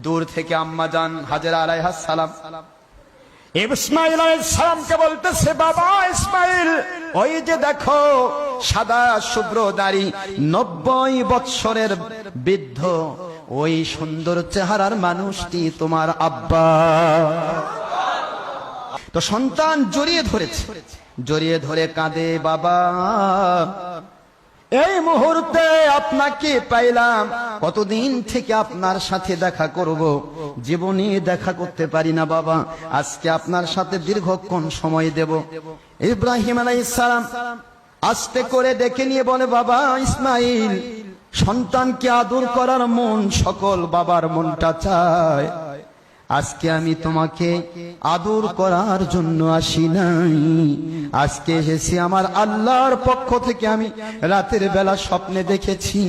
দূর থেকে আম্মা জান হাজেরা আলাইহিস সালাম ইসমাইল আলাইহিস সালামকে বলতেছে, বাবা ইসমাইল, ওই যে দেখো সাদা শুভ্র দাড়ি 90 বৎসরের বৃদ্ধ ওই সুন্দর চেহারার মানুষটি তোমার আব্বা। তো সন্তান জড়িয়ে ধরেছে, জড়িয়ে ধরে কাঁদে, বাবা এই মুহূর্তে আপনাকে পাইলাম, কতদিন থেকে আপনার সাথে দেখা করব, জীবনে দেখা করতে পারি না বাবা, আজকে আপনার সাথে দীর্ঘক্ষণ সময় দেব। ইব্রাহিম আলাইহিস সালাম আস্তে করে ডেকে নিয়ে বলে, বাবা ইসমাইল, সন্তানকে আদর করার মন সকল বাবার মনটা চায়, আজকে আমি তোমাকে আদর করার জন্য আসি নাই, আজকে এসেছি আমার আল্লাহর পক্ষ থেকে। আমি রাতের বেলা স্বপ্নে দেখেছি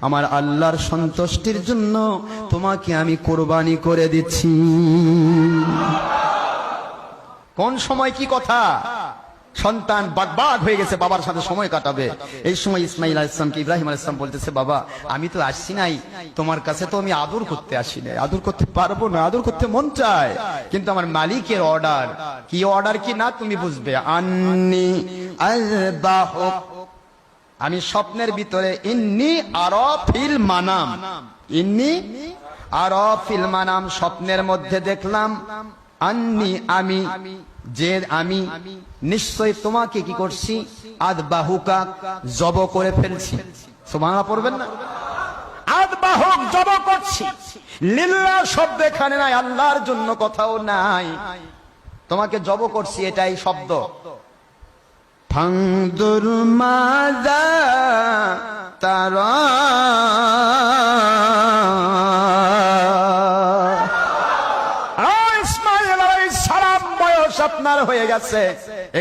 আমার আল্লাহর সন্তুষ্টির জন্য তোমাকে আমি কোরবানি করে দিচ্ছি। কোন সময় কি কথা, সন্তান বাগবাগ হয়ে গেছে, বাবার সাথে সময় কাটাবে। এই সময় ইসমাইল আলাইহিস সালামকে ইব্রাহিম আলাইহিস সালাম বলতেছে, বাবা আমি তো আসছি নাই তোমার কাছে, তো আমি আদর করতে আসি নাই, আদর করতে পারবো না, আদর করতে মন চায়, কিন্তু আমার মালিকের অর্ডার, কি অর্ডার কি না তুমি বুঝবে। আন্নি আযবাহুক, আমি স্বপ্নের ভিতরে, ইন্নি আরা ফিল মানাম, ইন্নি আরা ফিল মানাম, স্বপ্নের মধ্যে দেখলাম, আন্নি আমি, যে আমি নিশ্চয় তোমাকে কি করছি, আযবাহুকা জব করে ফেলছি। সুবহানাল্লাহ পড়বেন না, আযবাহুক জব করছি, লিল্লাহ শব্দ এখানে নাই, আল্লাহর জন্য কোথাও নাই, তোমাকে জব করছি এটাই শব্দ। ফানদুর মাযা তারা, আপনার হয়ে গেছে,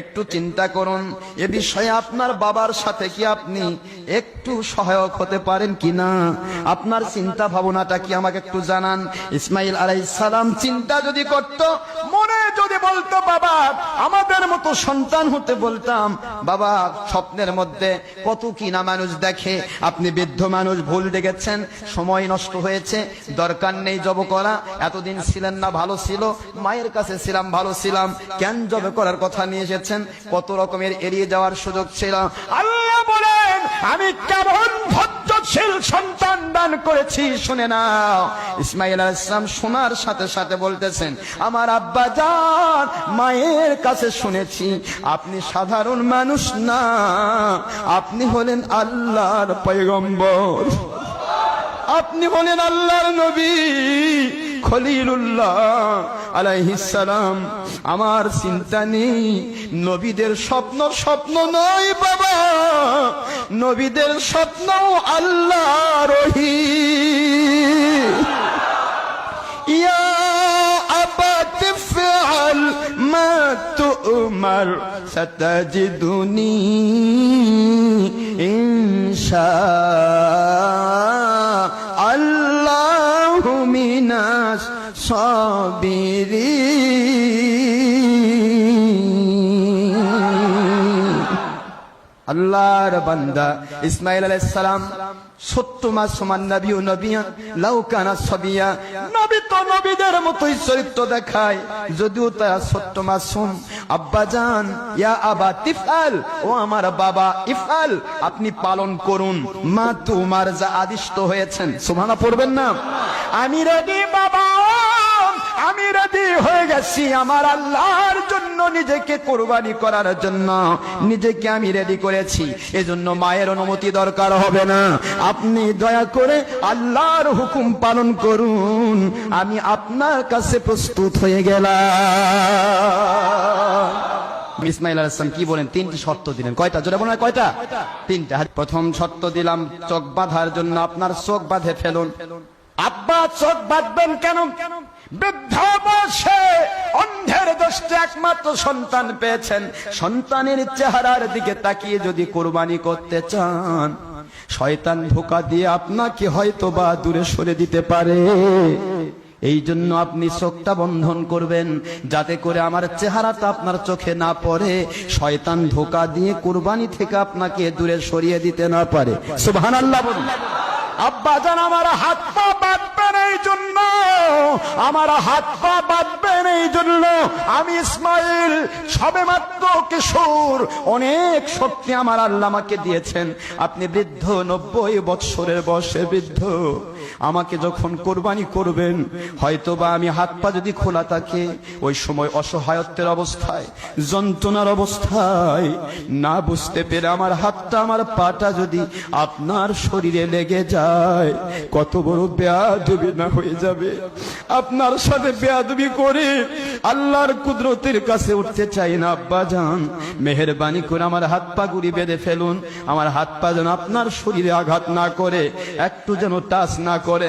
একটু চিন্তা করুন এ বিষয়ে আপনার বাবার সাথে কি আপনি একটু সহায়ক হতে পারেন কিনা, আপনার চিন্তা ভাবনাটা কি আমাকে একটু জানান। ইসমাইল আলাইহিস সালাম চিন্তা যদি করত, মনে যদি বলতো, বাবা আমাদের মতো সন্তান হতে বলতাম, বাবা স্বপ্নের মধ্যে কত কিনা মানুষ দেখে, আপনি বৃদ্ধ মানুষ ভুল দেখেছেন, সময় নষ্ট হয়েছে, দরকার নেই জব করা, এতদিন ছিলেন না ভালো ছিল, মায়ের কাছে ছিলাম ভালো ছিলাম, কেন জব করার কথা নিয়ে এসেছেন, কত রকমের এড়িয়ে যাওয়ার সুযোগ ছিল। আল্লাহ বলেন আমি কেমন ধৈর্যশীল সন্তান দান করেছি শুনে নাও। ইসমাইল আলাইহিস সালাম শোনার সাথে সাথে বলতেছেন, আমার আব্বা জান, মায়ের কাছে শুনেছি আপনি সাধারণ মানুষ না, আপনি হলেন আল্লাহর পয়গম্বর, আপনি হলেন আল্লাহর নবী খলিলুল্লাহ আলাইহিস সালাম। আমার চিন্তা নেই, নবীদের স্বপ্ন স্বপ্ন নয় বাবা, নবীদের স্বপ্ন আল্লাহর ওহী। ইয়া আবাতি ফাআল মা তু'মার সাতাজিদুনি ইনশা আল্লাহু মিনাস সাবিরিন। আল্লাহর বান্দা ইসমাইল আলাইহিস সালাম 70 মাস সমান নবী ও নবিয়া, লাউ কানা সাবিয়া, নবী তো নবীদের মতোই চরিত্র দেখায়, যদিও তারা 70 মাসুম। আব্বা জান, ইয়া আবা তিফআল, ও আমার বাবা, ইফআল আপনি পালন করুন, মা তোমার যা আদিষ্ট হয়েছেন। সুবহানাল্লাহ পড়বেন না, আমি রেডি বাবা, আমি রেডি হয়ে গেছি আমার আল্লাহর জন্য, নিজেকে কোরবানি করার জন্য নিজেকে আমি রেডি করেছি, এজন্য মায়ের অনুমতি দরকার হবে না, আপনি দয়া করে আল্লাহর হুকুম পালন করুন, আমি আপনার কাছে প্রস্তুত হয়ে গেলাম। ইসমাইল আলাইহিস সালাম কি বলেন, 3টি শর্ত দিলেন। কয়টা জোরে বলেন, কয়টা? 3টা। প্রথম শর্ত দিলাম চোখ বাঁধার জন্য, আপনার চোখ বাঁধে ফেলুন। আব্বা চোখ বাঁধবেন কেন? বৃদ্ধ বয়সে অন্ধের দৃষ্টি একমাত্র সন্তান পেয়েছেন, সন্তানের চেহারার দিকে তাকিয়ে যদি কোরবানি করতে চান, শয়তান ধোঁকা দিয়ে আপনাকে হয়তো বা দূরে সরে দিতে পারে, এই জন্য আপনি চোখটা বন্ধন করবেন, যাতে করে আমার চেহারাটা আপনার চোখে না পড়ে, শয়তান ধোঁকা দিয়ে কুরবানি থেকে আপনাকে দূরে সরিয়ে দিতে না পারে। সুবহানাল্লাহ বলুন। আব্বা জান আমার হাত পা বাঁধবেন এই জন্য আমার হাত পা বাঁধবেন। এই জন্য আমি ইসমাইল সবেমাত্র কিশোর, অনেক শক্তি আমার আল্লাহ আমাকে দিয়েছেন। আপনি বৃদ্ধ, 90 বৎসরের বয়সে বৃদ্ধ, আমাকে যখন কোরবানি করবেন, হয়তোবা আমি হাত পা যদি খোলা থাকে, ওই সময় অসহায়ত্বের অবস্থায়, যন্ত্রণার অবস্থায় না বুঝতে পেরে আমার হাতটা আমার পাটা যদি আপনার শরীরে লেগে যায়, কত বড় বেয়াদবি না হয়ে যাবে। আপনার সাথে বেয়াদবি করে আল্লাহর কুদরতের কাছে উঠতে চাই না। আব্বা জান, মেহেরবানি করে আমার হাত পা গুড়ি বেঁধে ফেলুন। আমার হাত পা যেন আপনার শরীরে আঘাত না করে, একটু যেন টাচ না করে।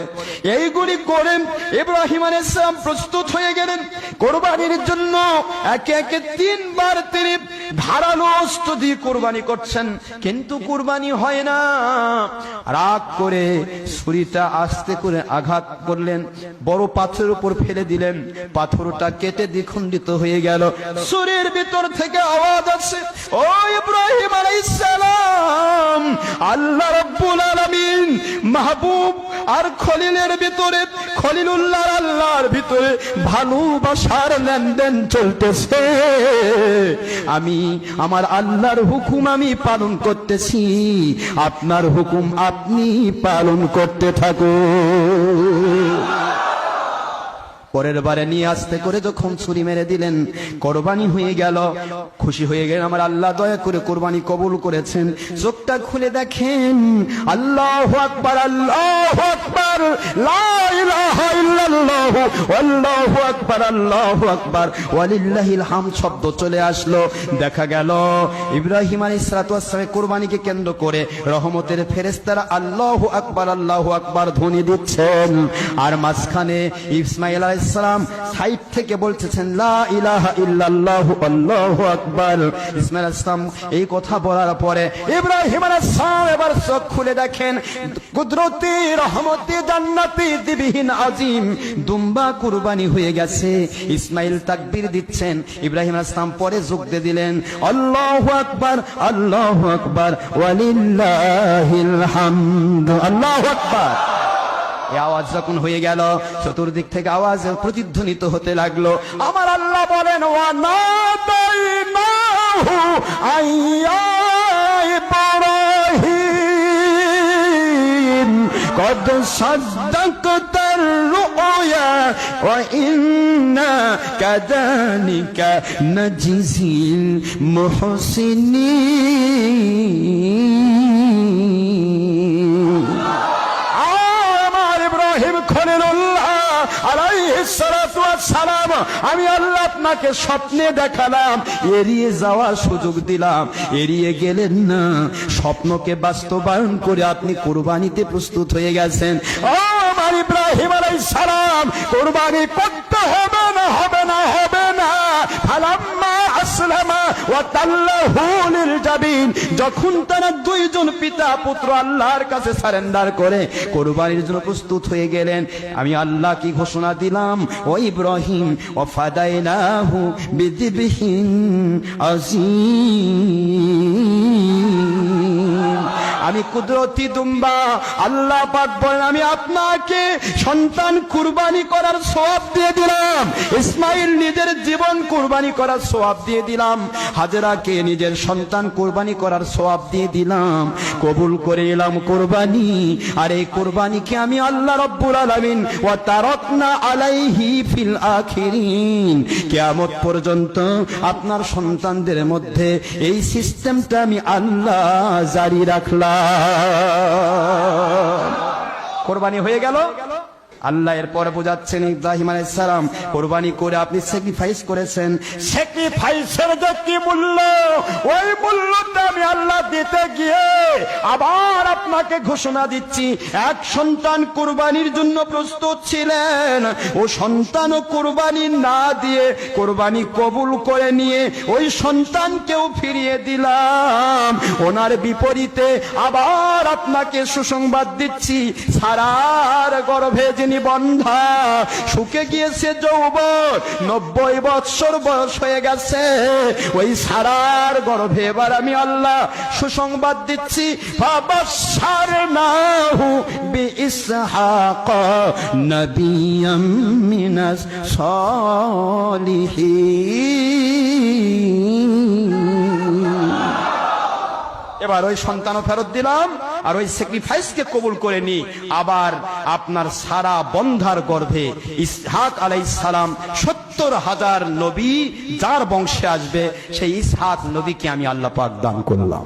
এইগুলি করে ইব্রাহিম আলাইহিস সালাম প্রস্তুত হয়ে গেলেন কোরবানির জন্য। একে একে 3 বার তিনি ধারালো অস্ত্র দিয়ে কোরবানি করছেন, কিন্তু কোরবানি হয় না। রাগ করে ছুরিটা আস্তে করে আঘাত করলেন, বড় পাথরের উপর ফেলে দিলেন, পাথরটা কেটে দ্বিখণ্ডিত হয়ে গেল। ছুরির ভিতর থেকে আওয়াজ আসে, ও ইব্রাহিম আলাইহিস সালাম, আল্লাহ রাব্বুল আলামিন মাহবুব আর খলিলের ভিতরে, খলিলুল্লাহ আল্লাহর ভিতরে ভালোবাসার লেনদেন চলতেছে। আমি আমার আল্লাহর হুকুম আমি পালন করতেছি, আপনার হুকুম আপনি পালন করতে থাকুন। পরের বারে নিয়ে আসতে করে যখন ছুরি মেরে দিলেন, কোরবানি হয়ে গেল। খুশি হয়ে গেলেন, আমার আল্লাহ দয়া করে কোরবানি কবুল করেছেন। চোখটা খুলে দেখেন, আল্লাহু আকবার, আল্লাহু আকবার, লা ইলাহা ইল্লাল্লাহ, আল্লাহু আকবার, আল্লাহু আকবার, ওয়ালিল্লাহিল হামদ শব্দ চলে আসলো। দেখা গেল ইব্রাহিম আলাইহিস সালাতু ওয়াস সালামের কোরবানিকে কেন্দ্র করে রহমতের ফেরেশতারা আল্লাহু আকবার, আল্লাহু আকবার ধ্বনি দিচ্ছেন। আর মাঝখানে ইসমাঈল আলাইহিস সালাম সাইড থেকে বলতেছেন, লা ইলাহা ইল্লাল্লাহ, আল্লাহু আকবার। ইসমাঈল আলাইহিস সালাম এই কথা বলার পরে ইব্রাহিম আলাইহিস সালাম এবার চোখ খুলে দেখেন, কুদরতি, রহমতি, জান্নাতি, দিবিহীন আজিম দুম্বা কুরবানি হয়ে গেছে। ইসমাঈল তাকবীর দিচ্ছেন, ইব্রাহিম আলাইহিস সালাম পরে যোগ দিয়ে দিলেন, আল্লাহু আকবার, আল্লাহু আকবার, ওয়ালিল্লাহিল হামদ, আল্লাহু আকবার। এই আওয়াজ যখন হয়ে গেল, চতুর্দিক থেকে আওয়াজ প্রতিধ্বনিত হতে লাগলো। আমার আল্লাহ বলেন, ওয়ানাদাইনাহু আইয়া ইব্রাহিম কদ সাদ্দাকতার রুয়া ওয়া ইন্না কাযালিকা নাজিজিল মুহসিনিন। আমি আল্লাহ আপনাকে স্বপ্নে দেখালাম, এড়িয়ে যাওয়ার সুযোগ দিলাম, এড়িয়ে গেলেন না। স্বপ্নকে বাস্তবায়ন করে আপনি কোরবানিতে প্রস্তুত হয়ে গেছেন। ও আমার ইব্রাহিম আলাইহিস সালাম, কোরবানি করতে হবে না, হবে না, হবে না। ফালাম্মা আসলামা ওয়া তাল্লাহু লিল জাবিন, যখন তারা 2 জন পিতা পুত্র আল্লাহর কাছে সারেন্ডার করে কোরবানির জন্য প্রস্তুত হয়ে গেলেন, আমি আল্লাহ কি ঘোষণা দিলাম, ও ইব্রাহিম ওয়াফাদাইনাহু বিযিবহিন আযীম। আমি কুদরতি দুম্বা, আল্লাহ পাক বলেন, আমি আপনাকে সন্তান কুরবানি করার সওয়াব দিয়ে দিলাম। ইসমাইল নিজের জীবন কুরবানি করার সওয়াব দিয়ে দিলাম, হাজেরাকে নিজের সন্তান কুরবানি করার সওয়াব দিয়ে দিলাম। কবুল করে নিলাম কুরবানি। আর এই কুরবানিকে আমি আল্লাহ রাব্বুল আলামিন ওয়া তারাকনা আলাইহি ফিল আখিরিন, কিয়ামত পর্যন্ত আপনার সন্তানদের মধ্যে এই সিস্টেমটা আমি আল্লাহ জারি রাখলাম। কোরবানি হয়ে গেল। আল্লাহ এরপরে বোঝাচ্ছেন, ইব্রাহিম আলাইহিস সালাম কোরবানি করে আপনি স্যাক্রিফাইস করেছেন, স্যাক্রিফাইসের যে কি মূল্য, ওই মূল্যটা আমি আল্লাহ দিতে গিয়ে আবার আপনাকে ঘোষণা দিচ্ছি, এক সন্তান কোরবানির জন্য প্রস্তুত ছিলেন, ও সন্তানও কোরবানি না দিয়ে কোরবানি কবুল করে নিয়ে ওই সন্তানকেও ফিরিয়ে দিলাম। ওনার বিপরীতে আবার আপনাকে সুসংবাদ দিচ্ছি, সারার গর্ভে তিনি বন্ধা, শুকে গিয়েছে যৌবন, 90 বৎসর বয়স হয়ে গেছে। ওই সারার গর্ভে এবার আমি আল্লাহ সুসংবাদ দিচ্ছি, ফাবাশশারনাহু বিইসহাক নাবিয়্যাম মিনাস সালিহিন। এবার ওই সন্তানও ফেরত দিলাম, আর ওই স্যাক্রিফাইসকে কবুল করে নি। আবার আপনার সারা বন্ধার গর্ভে ইসহাক আলাইহিস সালাম, 70,000 নবী যার বংশে আসবে সেই ইসহাক নবীকে আমি আল্লাহ পাক দান করলাম।